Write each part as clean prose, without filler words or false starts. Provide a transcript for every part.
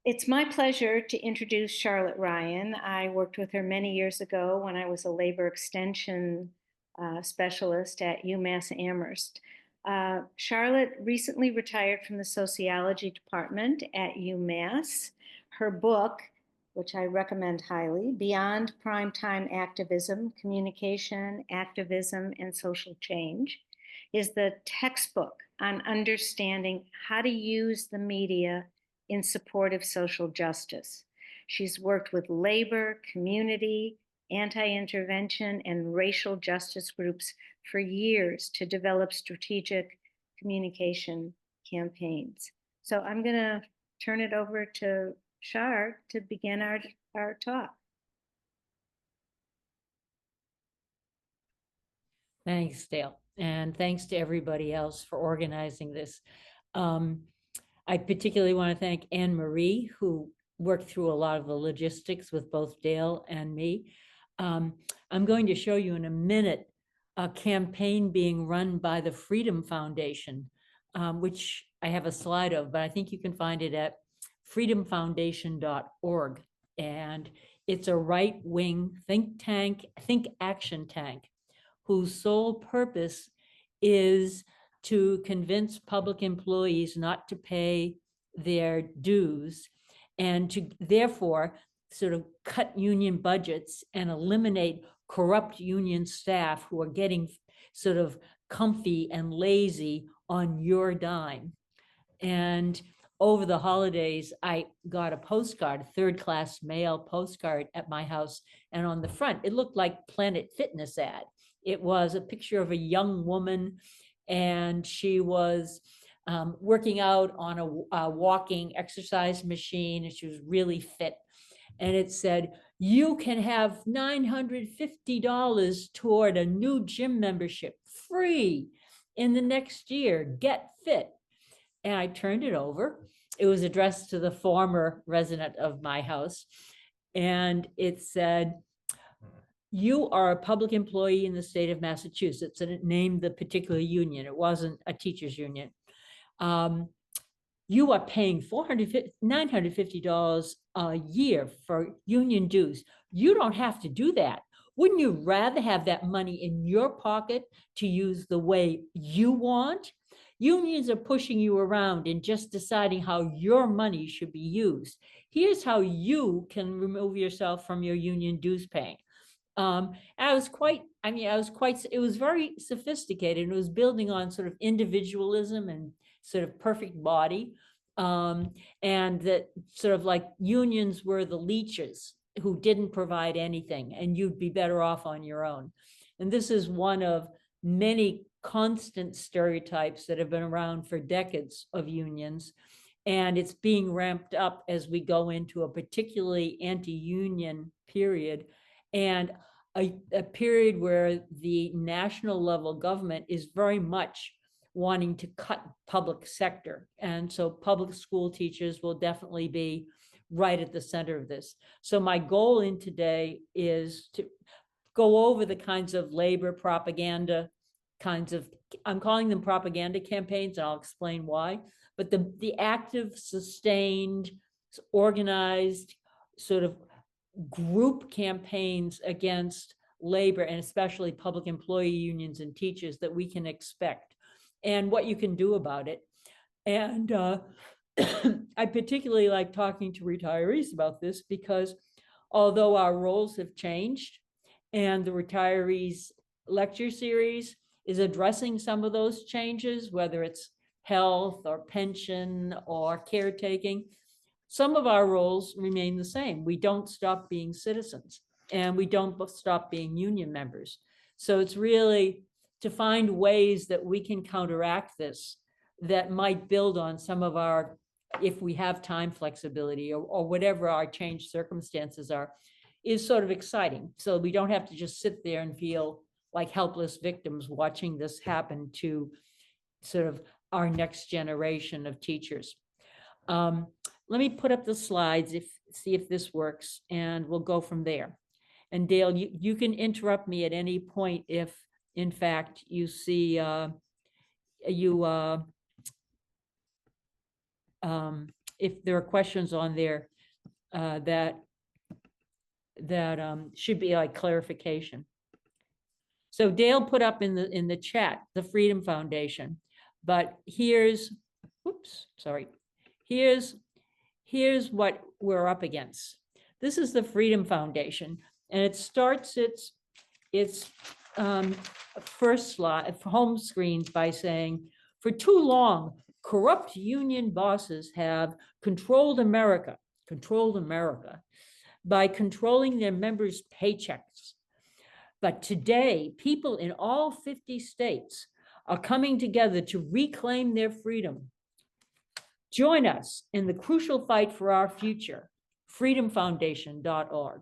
It's my pleasure to introduce Charlotte Ryan. I worked with her many years ago when I was a labor extension specialist at UMass Amherst. Charlotte recently retired from the sociology department at UMass. Her book, which I recommend highly, Beyond Primetime Activism, Communication, Activism, and Social Change, is the textbook on understanding how to use the media in support of social justice. She's worked with labor, community, anti-intervention, and racial justice groups for years to develop strategic communication campaigns. So I'm going to turn it over to Shar to begin our talk. Thanks, Dale. And thanks to everybody else for organizing this. I particularly want to thank Anne Marie, who worked through a lot of the logistics with both Dale and me. I'm going to show you in a minute a campaign being run by the Freedom Foundation, which I have a slide of, but I think you can find it at freedomfoundation.org. And it's a right-wing think action tank, whose sole purpose is to convince public employees not to pay their dues and to therefore sort of cut union budgets and eliminate corrupt union staff who are getting sort of comfy and lazy on your dime. And over the holidays, I got a postcard, a third-class mail postcard at my house. And on the front, it looked like Planet Fitness ad. It was a picture of a young woman, and she was working out on a walking exercise machine, and she was really fit. And it said, you can have $950 toward a new gym membership free in the next year. Get fit. And I turned it over. It was addressed to the former resident of my house. And it said, you are a public employee in the state of Massachusetts, and it named the particular union. It wasn't a teachers union. You are paying $950 a year for union dues. You don't have to do that. Wouldn't you rather have that money in your pocket to use the way you want? Unions are pushing you around and just deciding how your money should be used. Here's how you can remove yourself from your union dues paying. It was very sophisticated, and it was building on sort of individualism and sort of perfect body. And that sort of like unions were the leeches who didn't provide anything, and you'd be better off on your own. And this is one of many constant stereotypes that have been around for decades of unions. And it's being ramped up as we go into a particularly anti-union period, and a period where the national level government is very much wanting to cut public sector. And so public school teachers will definitely be right at the center of this. So my goal in today is to go over the kinds of labor propaganda I'm calling them propaganda campaigns, and I'll explain why, but the active, sustained, organized sort of group campaigns against labor, and especially public employee unions and teachers, that we can expect and what you can do about it. And I particularly like talking to retirees about this, because although our roles have changed and the retirees lecture series is addressing some of those changes, whether it's health or pension or caretaking, some of our roles remain the same. We don't stop being citizens, and we don't stop being union members. So it's really to find ways that we can counteract this, that might build on some of our, if we have time flexibility or whatever our changed circumstances are, is sort of exciting. So we don't have to just sit there and feel like helpless victims watching this happen to sort of our next generation of teachers. Let me put up the slides, see if this works, and we'll go from there. And Dale, you can interrupt me at any point if, in fact, you see if there are questions on there that should be like clarification. So Dale put up in the chat the Freedom Foundation, but here's what we're up against. This is the Freedom Foundation, and it starts its first slide, home screens, by saying, for too long, corrupt union bosses have controlled America by controlling their members' paychecks. But today, people in all 50 states are coming together to reclaim their freedom. Join us in the crucial fight for our future, freedomfoundation.org.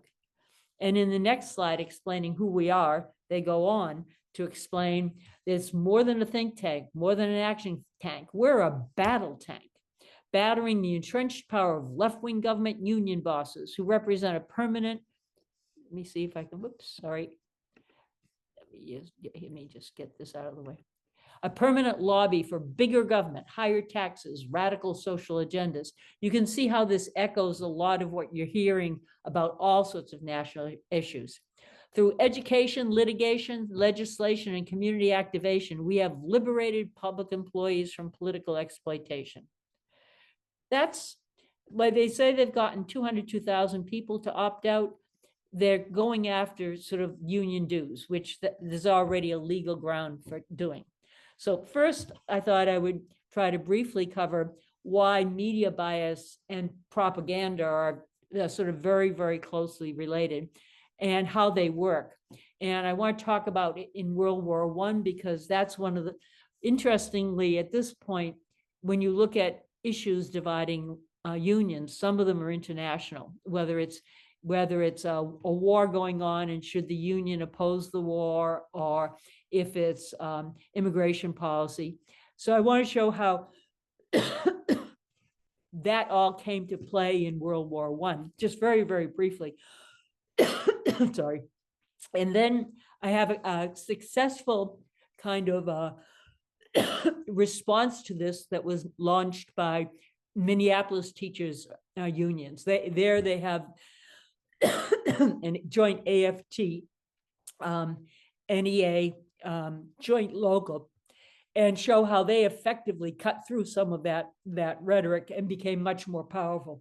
And in the next slide, explaining who we are, they go on to explain it's more than a think tank, more than an action tank. We're a battle tank, battering the entrenched power of left-wing government union bosses who represent a permanent, let me see if I can, whoops, sorry. Let me just get this out of the way. A permanent lobby for bigger government, higher taxes, radical social agendas. You can see how this echoes a lot of what you're hearing about all sorts of national issues. Through education, litigation, legislation, and community activation, we have liberated public employees from political exploitation. That's why they say they've gotten 202,000 people to opt out. They're going after sort of union dues, which there's already a legal ground for doing. So first, I thought I would try to briefly cover why media bias and propaganda are sort of very, very closely related and how they work. And I want to talk about it in World War I, because that's one of the, interestingly, at this point, when you look at issues dividing unions, some of them are international, whether it's a war going on and should the union oppose the war, or if it's immigration policy. So I want to show how that all came to play in World War I, just very, very briefly. Sorry. And then I have a successful kind of a response to this that was launched by Minneapolis teachers unions. They have and joint AFT, NEA, joint local, and show how they effectively cut through some of that rhetoric and became much more powerful.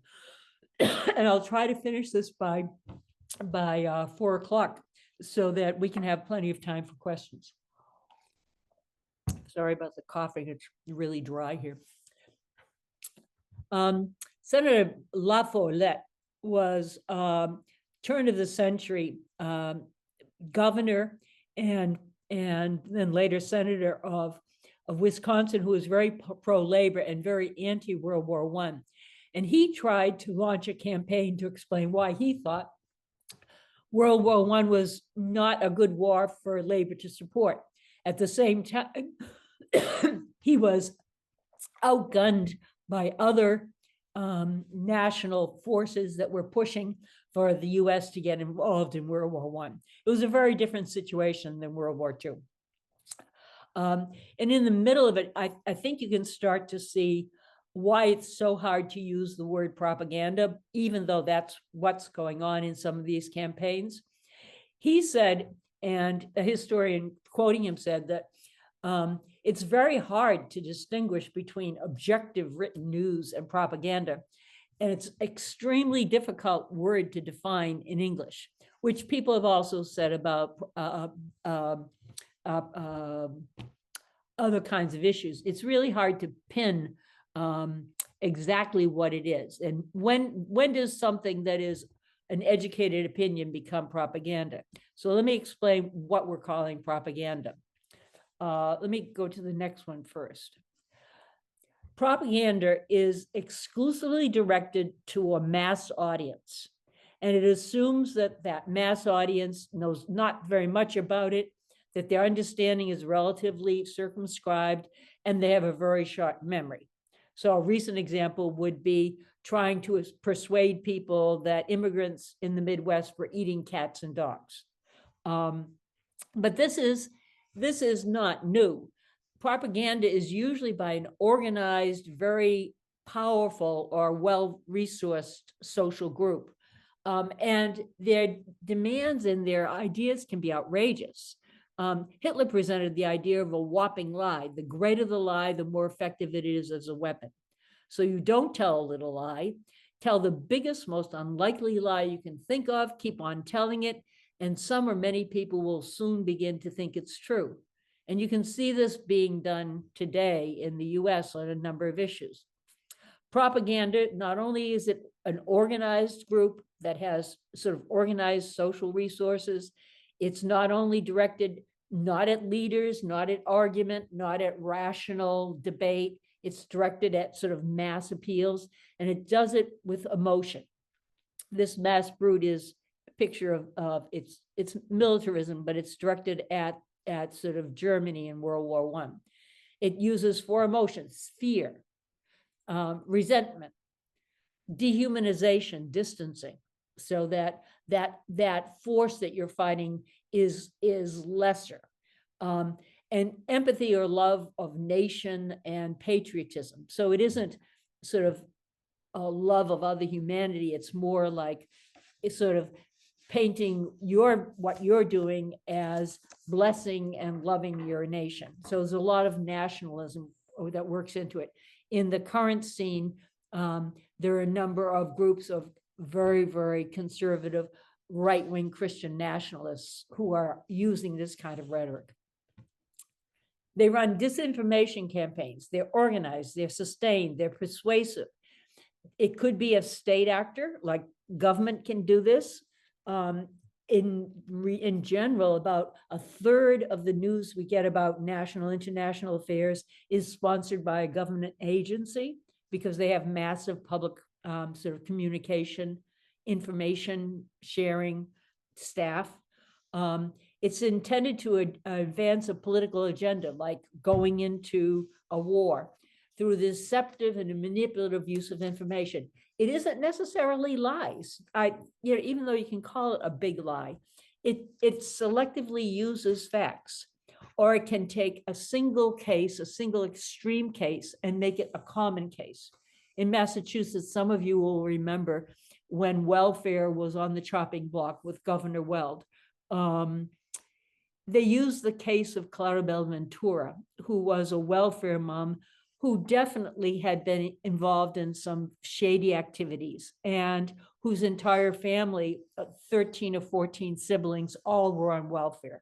And I'll try to finish this by 4 o'clock so that we can have plenty of time for questions. Sorry about the coughing, it's really dry here. Senator La Follette was turn of the century governor and then later senator of Wisconsin, who was very pro-labor and very anti-World War I. And he tried to launch a campaign to explain why he thought World War I was not a good war for labor to support. At the same time, he was outgunned by other national forces that were pushing for the US to get involved in World War I. It was a very different situation than World War II. And in the middle of it, I think you can start to see why it's so hard to use the word propaganda, even though that's what's going on in some of these campaigns. He said, and a historian quoting him said that it's very hard to distinguish between objective written news and propaganda. And it's extremely difficult word to define in English, which people have also said about other kinds of issues. It's really hard to pin exactly what it is. And when does something that is an educated opinion become propaganda? So let me explain what we're calling propaganda. Let me go to the next one first. Propaganda is exclusively directed to a mass audience, and it assumes that that mass audience knows not very much about it, that their understanding is relatively circumscribed, and they have a very short memory. So a recent example would be trying to persuade people that immigrants in the Midwest were eating cats and dogs. But this is not new. Propaganda is usually by an organized, very powerful or well-resourced social group. And their demands and their ideas can be outrageous. Hitler presented the idea of a whopping lie. The greater the lie, the more effective it is as a weapon. So you don't tell a little lie, tell the biggest, most unlikely lie you can think of, keep on telling it, and some or many people will soon begin to think it's true. And you can see this being done today in the US on a number of issues. Propaganda, not only is it an organized group that has sort of organized social resources, it's not only directed not at leaders, not at argument, not at rational debate, it's directed at sort of mass appeals, and it does it with emotion. This mass brute is a picture of it's militarism, but it's directed at sort of Germany in World War I. It uses four emotions: fear, resentment, dehumanization, distancing, so that force that you're fighting is lesser, and empathy or love of nation and patriotism. So it isn't sort of a love of other humanity. It's more like it's sort of painting what you're doing as blessing and loving your nation. So there's a lot of nationalism that works into it. In the current scene, there are a number of groups of very, very conservative right-wing Christian nationalists who are using this kind of rhetoric. They run disinformation campaigns. They're organized, they're sustained, they're persuasive. It could be a state actor, like government can do this. In general, about a third of the news we get about national, international affairs is sponsored by a government agency because they have massive public sort of communication, information sharing staff. It's intended to advance a political agenda, like going into a war, through the deceptive and manipulative use of information. It isn't necessarily lies. Even though you can call it a big lie, it selectively uses facts, or it can take a single case, a single extreme case, and make it a common case. In Massachusetts, some of you will remember when welfare was on the chopping block with Governor Weld. They used the case of Claribel Ventura, who was a welfare mom who definitely had been involved in some shady activities and whose entire family, 13 or 14 siblings, all were on welfare.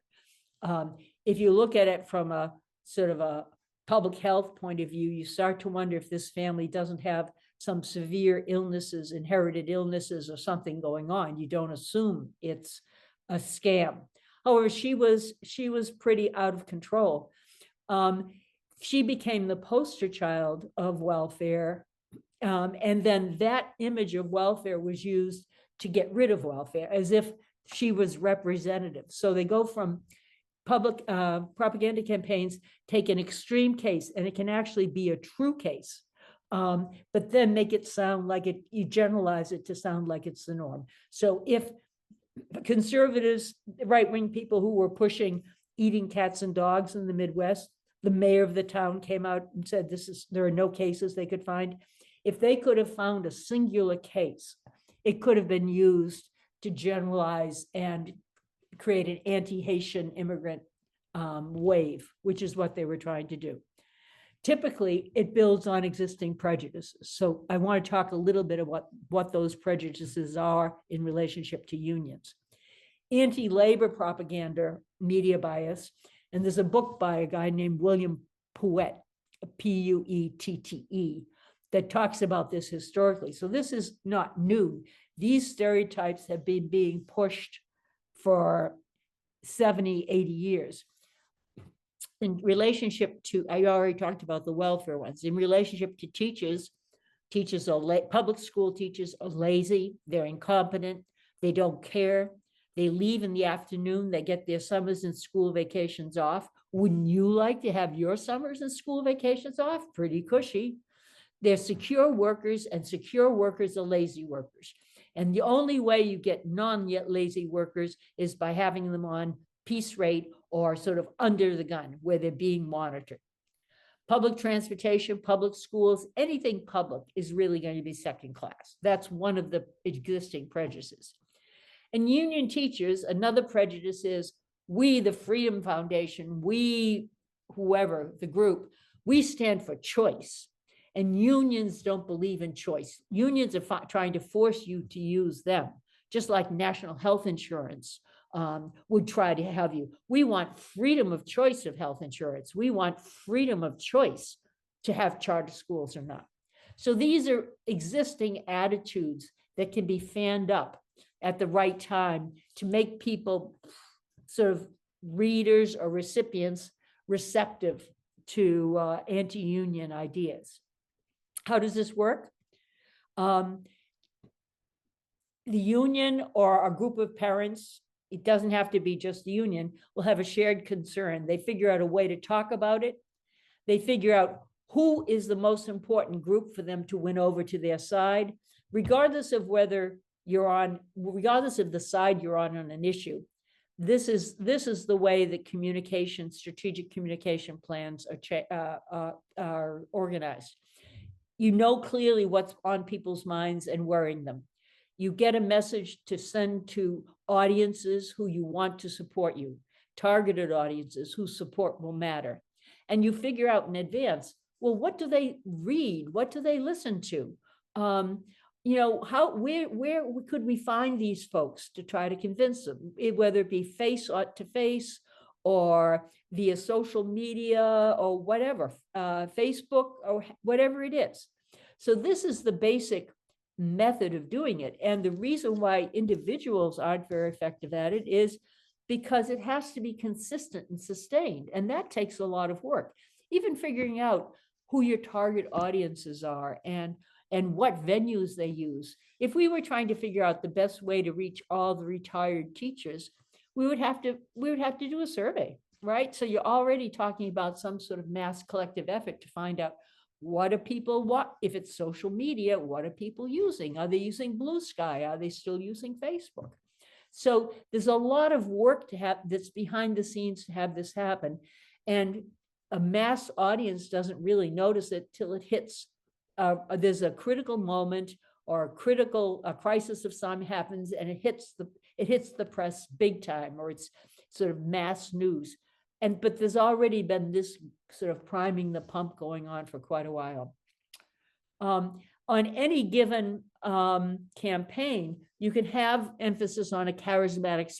If you look at it from a sort of a public health point of view, you start to wonder if this family doesn't have some severe illnesses, inherited illnesses or something going on. You don't assume it's a scam. However, she was pretty out of control. She became the poster child of welfare. And then that image of welfare was used to get rid of welfare, as if she was representative. So they go from public propaganda campaigns, take an extreme case, and it can actually be a true case, but then make it sound like it, you generalize it to sound like it's the norm. So if conservatives, right-wing people who were pushing eating cats and dogs in the Midwest, the mayor of the town came out and said, there are no cases they could find. If they could have found a singular case, it could have been used to generalize and create an anti-Haitian immigrant wave, which is what they were trying to do. Typically, it builds on existing prejudices. So I want to talk a little bit about what those prejudices are in relationship to unions. Anti-labor propaganda, media bias, and there's a book by a guy named William Puette, P-U-E-T-T-E, that talks about this historically. So this is not new. These stereotypes have been being pushed for 70, 80 years. In relationship to, I already talked about the welfare ones. In relationship to teachers are public school teachers are lazy, they're incompetent, they don't care. They leave in the afternoon, they get their summers and school vacations off. Wouldn't you like to have your summers and school vacations off? Pretty cushy. They're secure workers, and secure workers are lazy workers. And the only way you get non-yet lazy workers is by having them on piece rate or sort of under the gun where they're being monitored. Public transportation, public schools, anything public is really going to be second class. That's one of the existing prejudices. And union teachers, another prejudice is we, the Freedom Foundation, we, whoever, the group, we stand for choice. And unions don't believe in choice. Unions are trying to force you to use them, just like national health insurance would try to have you. We want freedom of choice of health insurance. We want freedom of choice to have charter schools or not. So these are existing attitudes that can be fanned up at the right time to make people sort of readers or recipients receptive to anti-union ideas. How does this work? The union or a group of parents, it doesn't have to be just the union, will have a shared concern. They figure out a way to talk about it. They figure out who is the most important group for them to win over to their side, regardless of whether you're on, regardless of the side you're on an issue. This is the way that communication, strategic communication plans are organized. You know clearly what's on people's minds and worrying them. You get a message to send to audiences who you want to support you, targeted audiences whose support will matter. And you figure out in advance, well, what do they read? What do they listen to? You know, where could we find these folks to try to convince them, whether it be face to face or via social media or whatever, Facebook or whatever it is. So this is the basic method of doing it. And the reason why individuals aren't very effective at it is because it has to be consistent and sustained. And that takes a lot of work. Even figuring out who your target audiences are and what venues they use. If we were trying to figure out the best way to reach all the retired teachers, we would have to do a survey, right? So you're already talking about some sort of mass collective effort to find out what do people want. If it's social media, what are people using? Are they using Blue Sky? Are they still using Facebook? So there's a lot of work to have that's behind the scenes to have this happen. And a mass audience doesn't really notice it till it hits, there's a critical moment or a crisis of some happens and it hits the press big time, or it's sort of mass news. But there's already been this sort of priming the pump going on for quite a while. On any given campaign, you can have emphasis on a charismatic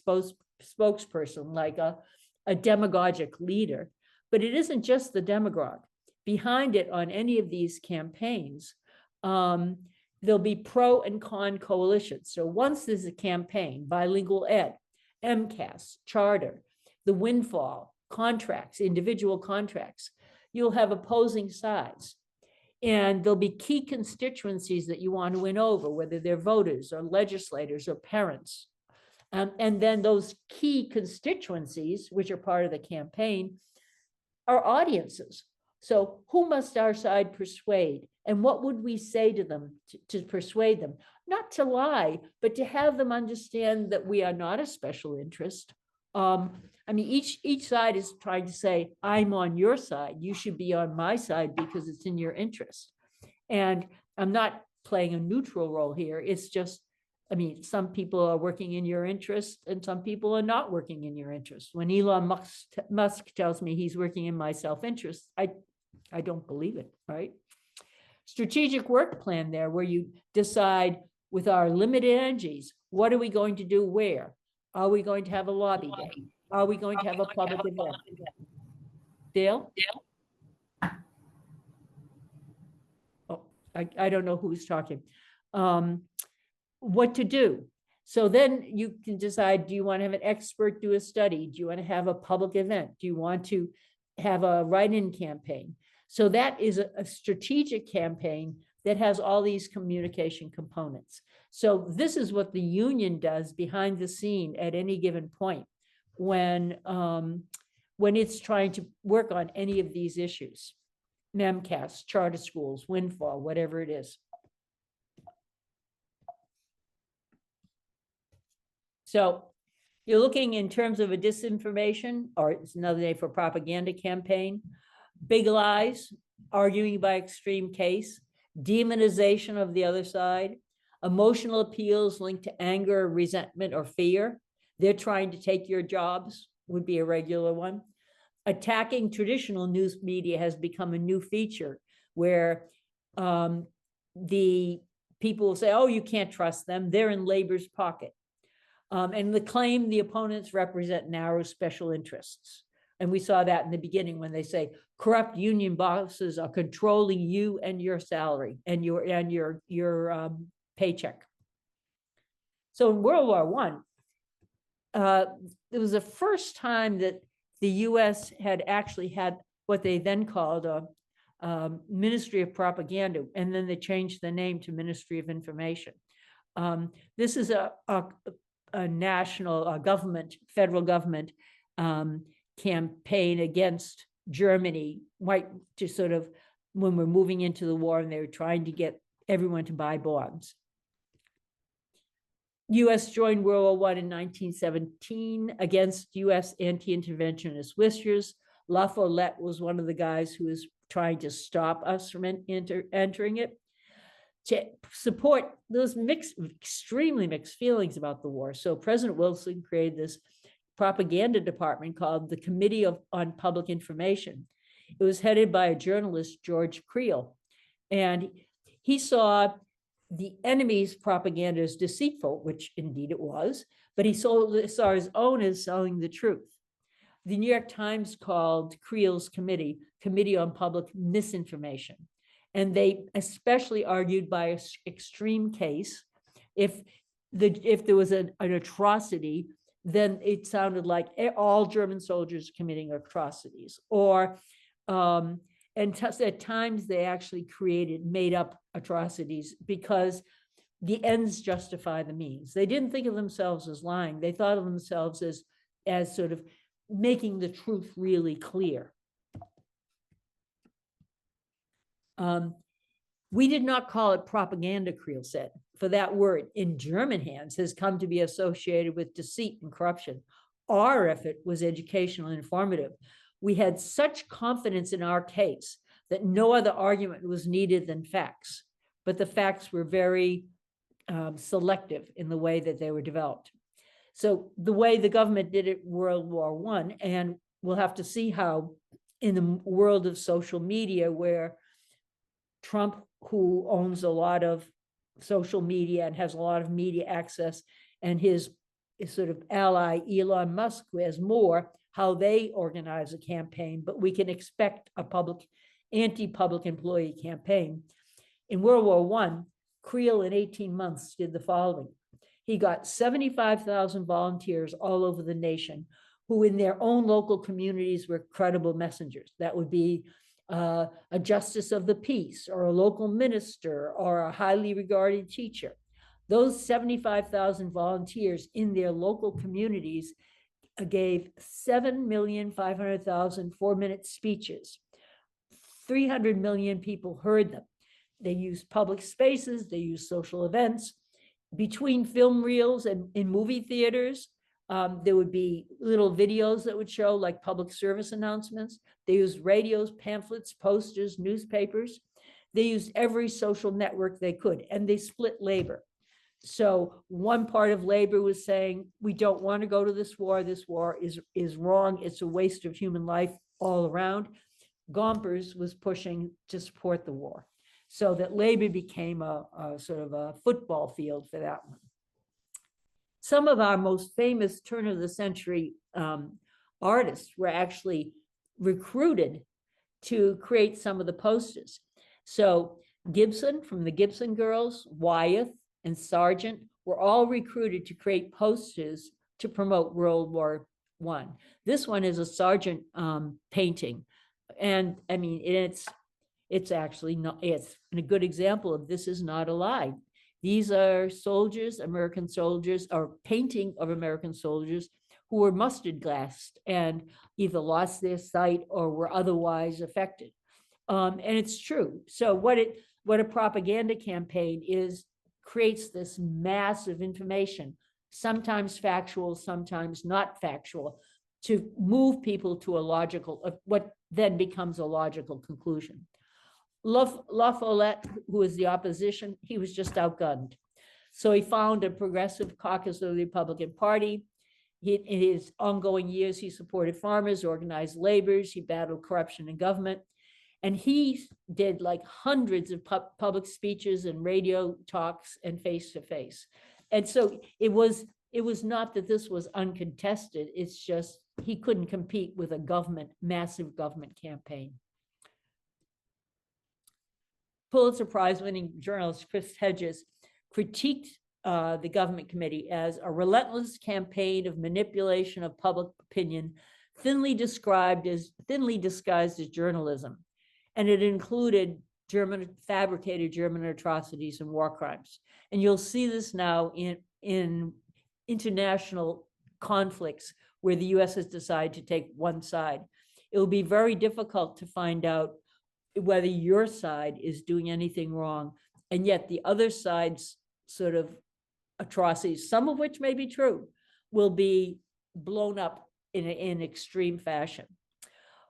spokesperson, like a demagogic leader, but it isn't just the demagogue. Behind it on any of these campaigns, there'll be pro and con coalitions. So once there's a campaign, bilingual ed, MCAS, charter, the windfall, contracts, individual contracts, you'll have opposing sides. And there'll be key constituencies that you want to win over, whether they're voters or legislators or parents. And then those key constituencies, which are part of the campaign, are audiences. So who must our side persuade? And what would we say to them to persuade them? Not to lie, but to have them understand that we are not a special interest. I mean, each side is trying to say, I'm on your side. You should be on my side because it's in your interest. And I'm not playing a neutral role here. It's just, I mean, some people are working in your interest and some people are not working in your interest. When Elon Musk tells me he's working in my self-interest, I don't believe it, right? Strategic work plan there, where you decide with our limited energies, what are we going to do where? Are we going to have a lobby day? Are we going to have a public event? Dale? Oh, I don't know who's talking. What to do? So then you can decide, do you want to have an expert do a study? Do you want to have a public event? Do you want to have a write-in campaign? So that is a strategic campaign that has all these communication components. So this is what the union does behind the scene at any given point when it's trying to work on any of these issues, MCAS, charter schools, windfall, whatever it is. So you're looking in terms of a disinformation, or it's another name for propaganda campaign. big lies, arguing by extreme case, demonization of the other side, emotional appeals linked to anger, resentment, or fear. They're trying to take your jobs, would be a regular one. Attacking traditional news media has become a new feature where the people will say, oh, you can't trust them. They're in labor's pocket. And the claim the opponents represent narrow special interests. And we saw that in the beginning when they say corrupt union bosses are controlling you and your salary and your paycheck. So in World War One, it was the first time that the U.S. had actually had what they then called a Ministry of Propaganda, and then they changed the name to Ministry of Information. This is a national government, federal government campaign against Germany, to sort of when we're moving into the war, and they were trying to get everyone to buy bonds. U.S. joined World War I in 1917 against U.S. anti-interventionist wishes. La Follette was one of the guys who was trying to stop us from entering it. To support those extremely mixed feelings about the war. So President Wilson created this propaganda department called the Committee on Public Information. It was headed by a journalist, George Creel, and he saw the enemy's propaganda as deceitful, which indeed it was, but he saw his own as selling the truth. The New York Times called Creel's committee on Public Misinformation. And they especially argued by an extreme case. If there was an atrocity, then it sounded like all German soldiers committing atrocities. Or, and at times they actually made up atrocities because the ends justify the means. They didn't think of themselves as lying. They thought of themselves as sort of making the truth really clear. We did not call it propaganda, Creel said, for that word in German hands has come to be associated with deceit and corruption. Our effort was educational and informative. We had such confidence in our case that no other argument was needed than facts, but the facts were very selective in the way that they were developed. So the way the government did it World War I, and we'll have to see how in the world of social media where Trump, who owns a lot of social media and has a lot of media access, and his sort of ally, Elon Musk, who has more, how they organize a campaign, but we can expect a anti-public employee campaign. In World War I, Creel in 18 months did the following. He got 75,000 volunteers all over the nation who in their own local communities were credible messengers. That would be a justice of the peace or a local minister or a highly regarded teacher. Those 75,000 volunteers in their local communities gave 7,500,000 4-minute speeches. 300 million people heard them. They used public spaces, they used social events. Between film reels and in movie theaters, there would be little videos that would show like public service announcements. They used radios, pamphlets, posters, newspapers. They used every social network they could, and they split labor. So one part of labor was saying, we don't want to go to this war. This war is wrong. It's a waste of human life all around. Gompers was pushing to support the war, so that labor became a sort of a football field for that one. Some of our most famous turn of the century artists were actually recruited to create some of the posters. So Gibson from the Gibson Girls, Wyeth, and Sargent were all recruited to create posters to promote World War I. This one is a Sargent painting. And I mean, it's actually not, it's a good example of this is not a lie. These are soldiers, American soldiers, or painting of American soldiers who were mustard gassed and either lost their sight or were otherwise affected. And it's true. So what a propaganda campaign is, creates this massive information, sometimes factual, sometimes not factual, to move people to a logical, what then becomes a logical conclusion. La Follette, who was the opposition, he was just outgunned. So he found a progressive caucus of the Republican Party. In his ongoing years, he supported farmers, organized laborers, he battled corruption in government. And he did like hundreds of public speeches and radio talks and face-to-face. And so it was not that this was uncontested, it's just he couldn't compete with a massive government campaign. Pulitzer Prize-winning journalist Chris Hedges critiqued the government committee as a relentless campaign of manipulation of public opinion, thinly disguised as journalism. And it included fabricated German atrocities and war crimes. And you'll see this now in international conflicts where the US has decided to take one side. It will be very difficult to find out whether your side is doing anything wrong, and yet the other side's sort of atrocities, some of which may be true, will be blown up in extreme fashion.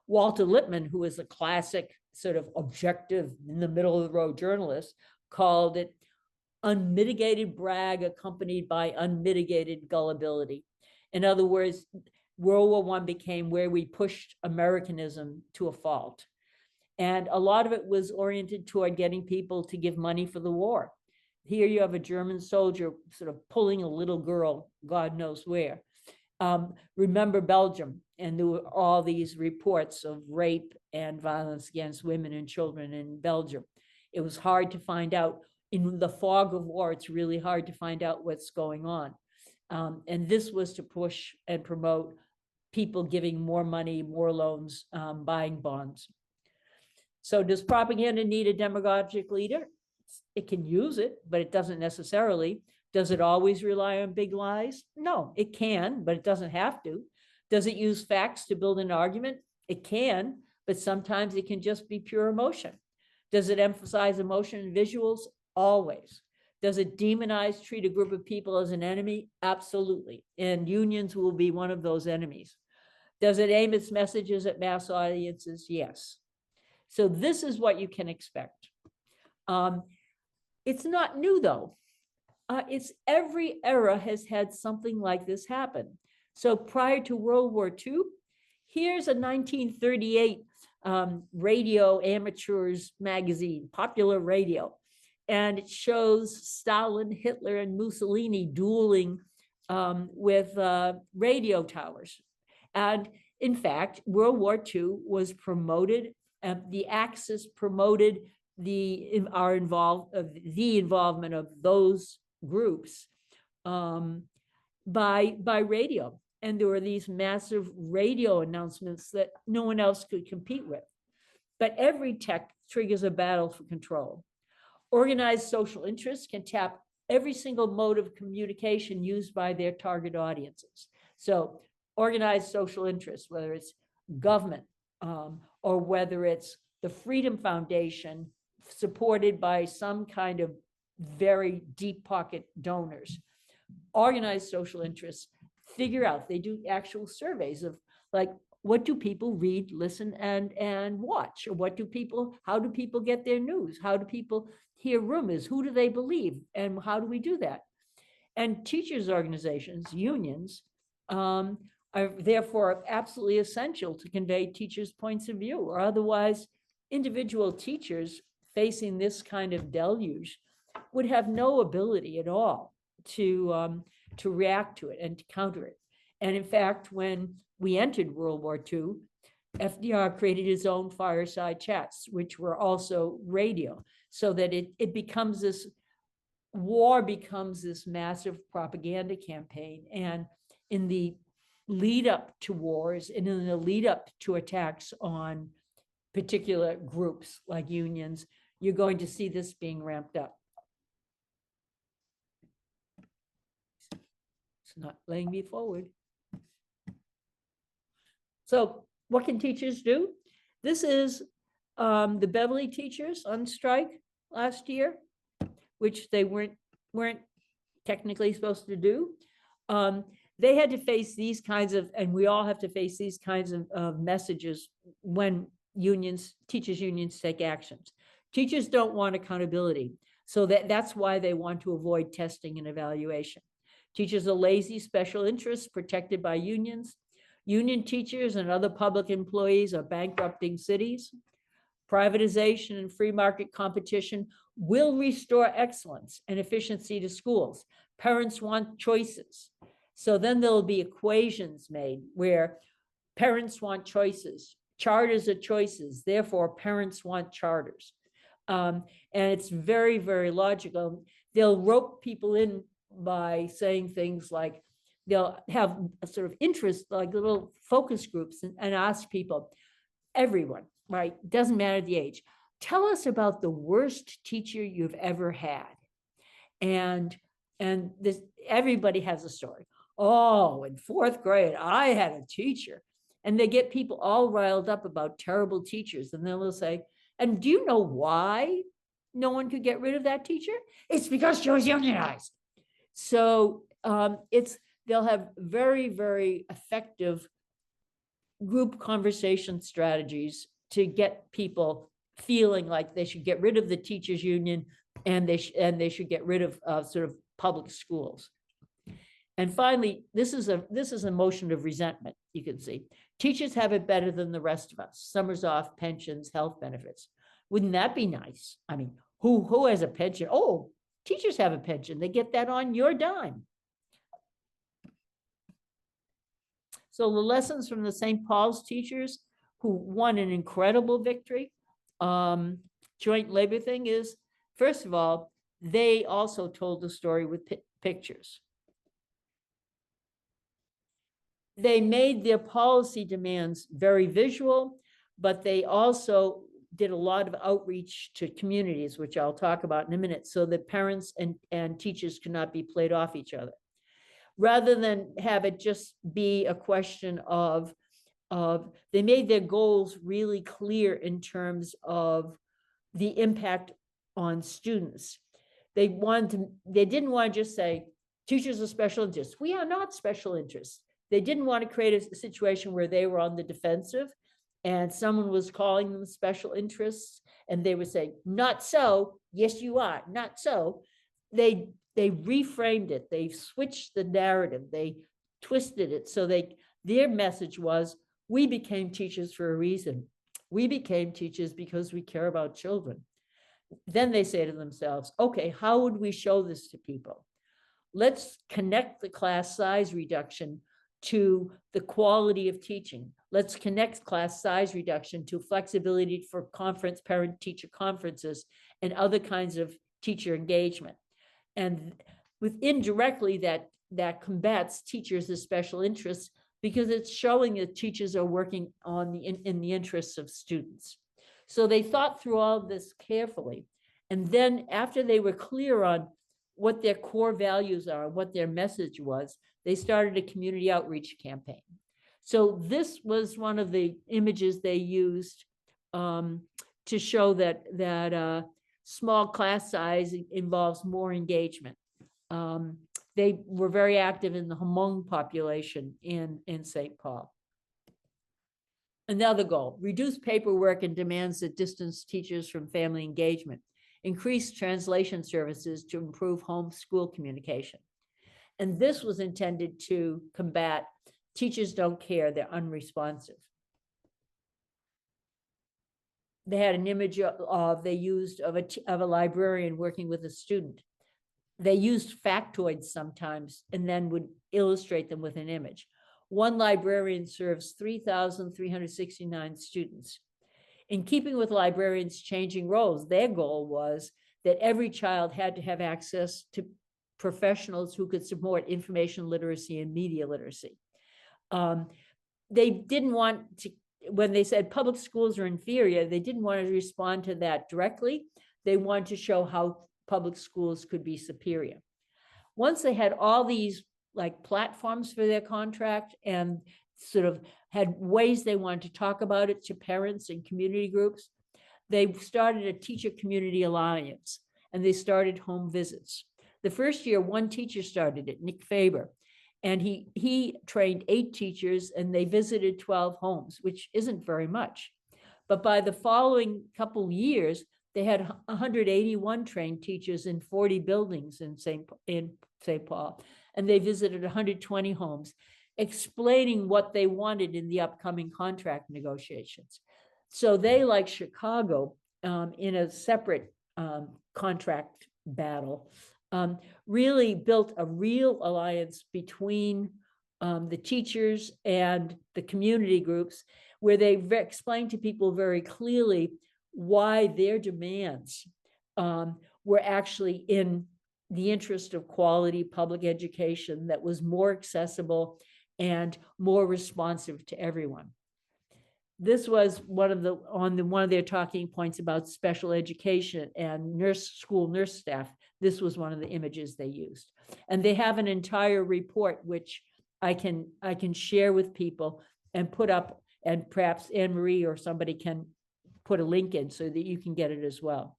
Walter Lippmann, who is a classic sort of objective, in the middle of the road journalist, called it unmitigated brag accompanied by unmitigated gullibility. In other words, World War I became where we pushed Americanism to a fault. And a lot of it was oriented toward getting people to give money for the war. Here you have a German soldier sort of pulling a little girl, God knows where. Remember Belgium, and there were all these reports of rape and violence against women and children in Belgium. It was hard to find out. In the fog of war, it's really hard to find out what's going on. And this was to push and promote people giving more money, more loans, buying bonds. So does propaganda need a demagogic leader? It can use it, but it doesn't necessarily. Does it always rely on big lies? No, it can, but it doesn't have to. Does it use facts to build an argument? It can, but sometimes it can just be pure emotion. Does it emphasize emotion and visuals? Always. Does it demonize, treat a group of people as an enemy? Absolutely. And unions will be one of those enemies. Does it aim its messages at mass audiences? Yes. So this is what you can expect. It's not new though. It's every era has had something like this happen. So prior to World War II, here's a 1938 radio amateurs magazine, Popular Radio. And it shows Stalin, Hitler, and Mussolini dueling with radio towers. And in fact, World War II was promoted, the Axis promoted the involvement of those groups by radio. And there were these massive radio announcements that no one else could compete with. But every tech triggers a battle for control. Organized social interests can tap every single mode of communication used by their target audiences. So organized social interests, whether it's government or whether it's the Freedom Foundation supported by some kind of very deep pocket donors. Organized social interests figure out, they do actual surveys of like, what do people read, listen, and watch? Or how do people get their news? How do people hear rumors? Who do they believe? And how do we do that? And teachers' organizations, unions, are therefore absolutely essential to convey teachers' points of view, or otherwise individual teachers facing this kind of deluge would have no ability at all to react to it and to counter it. And in fact, when we entered World War II, FDR created his own fireside chats, which were also radio, so that it becomes this, war becomes this massive propaganda campaign. And in the lead up to wars and in the lead up to attacks on particular groups like unions, you're going to see this being ramped up. It's not laying me forward. So what can teachers do? This is the Beverly teachers on strike last year, which they weren't technically supposed to do. they had to face these kinds of, and we all have to face these kinds of messages when teachers unions take actions. Teachers don't want accountability. So that's why they want to avoid testing and evaluation. Teachers are lazy special interests protected by unions. Union teachers and other public employees are bankrupting cities. Privatization and free market competition will restore excellence and efficiency to schools. Parents want choices. So then there'll be equations made where parents want choices. Charters are choices. Therefore, parents want charters. And it's very, very logical. They'll rope people in by saying things like, they'll have a sort of interest, like little focus groups, and ask people, everyone, right? Doesn't matter the age. Tell us about the worst teacher you've ever had. And this, everybody has a story. Oh, in fourth grade, I had a teacher. And they get people all riled up about terrible teachers. And then they'll say, and do you know why no one could get rid of that teacher? It's because she was unionized. So they'll have very, very effective group conversation strategies to get people feeling like they should get rid of the teachers union, and they should get rid of sort of public schools. And finally, this is a motion of resentment. You can see teachers have it better than the rest of us. Summers off, pensions, health benefits. Wouldn't that be nice? I mean, who has a pension? Oh, teachers have a pension. They get that on your dime. So the lessons from the St. Paul's teachers who won an incredible victory, joint labor thing is, first of all, they also told the story with pictures. They made their policy demands very visual, but they also did a lot of outreach to communities, which I'll talk about in a minute, so that parents and teachers could not be played off each other. Rather than have it just be a question of they made their goals really clear in terms of the impact on students. They didn't want to just say, teachers are special interests. We are not special interests. They didn't want to create a situation where they were on the defensive and someone was calling them special interests and they would say, not so, yes, you are, not so. They reframed it. They switched the narrative. They twisted it. So their message was, we became teachers for a reason. We became teachers because we care about children. Then they say to themselves, okay, how would we show this to people? Let's connect the class size reduction to the quality of teaching. Let's connect class size reduction to flexibility for parent-teacher conferences and other kinds of teacher engagement. And indirectly, that combats teachers as special interests because it's showing that teachers are working in the interests of students. So they thought through all of this carefully. And then after they were clear on what their core values are, what their message was, they started a community outreach campaign. So this was one of the images they used to show that small class size involves more engagement. They were very active in the Hmong population in St. Paul. Another goal, reduce paperwork and demands that distance teachers from family engagement, increase translation services to improve home school communication. And this was intended to combat teachers don't care, they're unresponsive. They had an image they used of a librarian working with a student. They used factoids sometimes and then would illustrate them with an image. One librarian serves 3,369 students. In keeping with librarians' changing roles, their goal was that every child had to have access to professionals who could support information literacy and media literacy. They didn't want to, when they said public schools are inferior, they didn't want to respond to that directly. They wanted to show how public schools could be superior. Once they had all these like platforms for their contract and sort of had ways they wanted to talk about it to parents and community groups, they started a teacher community alliance and they started home visits. The first year, one teacher started it, Nick Faber, And he trained 8 teachers and they visited 12 homes, which isn't very much. But by the following couple years, they had 181 trained teachers in 40 buildings in St. Paul, and they visited 120 homes, explaining what they wanted in the upcoming contract negotiations. So they, like Chicago, in a separate contract battle, really built a real alliance between the teachers and the community groups, where they explained to people very clearly why their demands were actually in the interest of quality public education that was more accessible and more responsive to everyone. This was one of their talking points about special education and school nurse staff. This was one of the images they used. And they have an entire report, which I can share with people and put up, and perhaps Anne Marie or somebody can put a link in so that you can get it as well.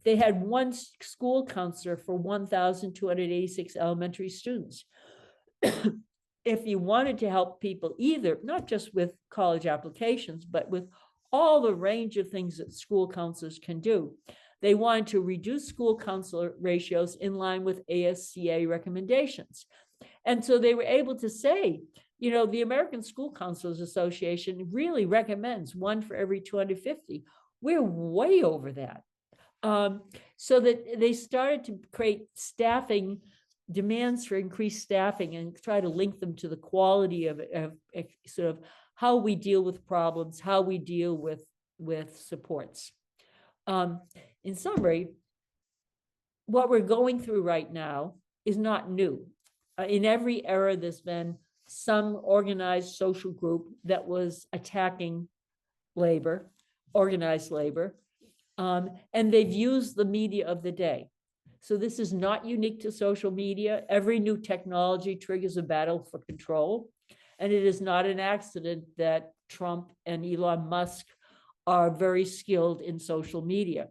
They had one school counselor for 1,286 elementary students. If you wanted to help people, either not just with college applications, but with all the range of things that school counselors can do, they wanted to reduce school counselor ratios in line with ASCA recommendations. And so they were able to say, the American School Counselors Association really recommends 1 for every 250. We're way over that. So that they started to create staffing demands for increased staffing and try to link them to the quality of sort of how we deal with problems, how we deal with supports. In summary, what we're going through right now is not new. In every era, there's been some organized social group that was attacking labor, organized labor, and they've used the media of the day. So this is not unique to social media. Every new technology triggers a battle for control. And it is not an accident that Trump and Elon Musk are very skilled in social media.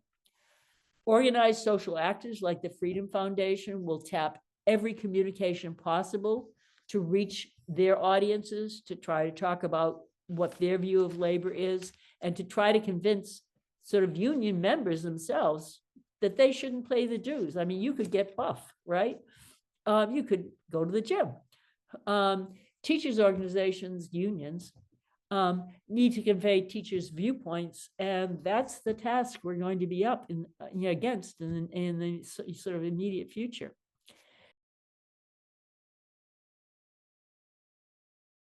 Organized social actors like the Freedom Foundation will tap every communication possible to reach their audiences, to try to talk about what their view of labor is, and to try to convince sort of union members themselves that they shouldn't pay the dues. I mean, you could get buff, right? You could go to the gym. Teachers' organizations, unions, need to convey teachers' viewpoints, and that's the task we're going to be up against in the sort of immediate future.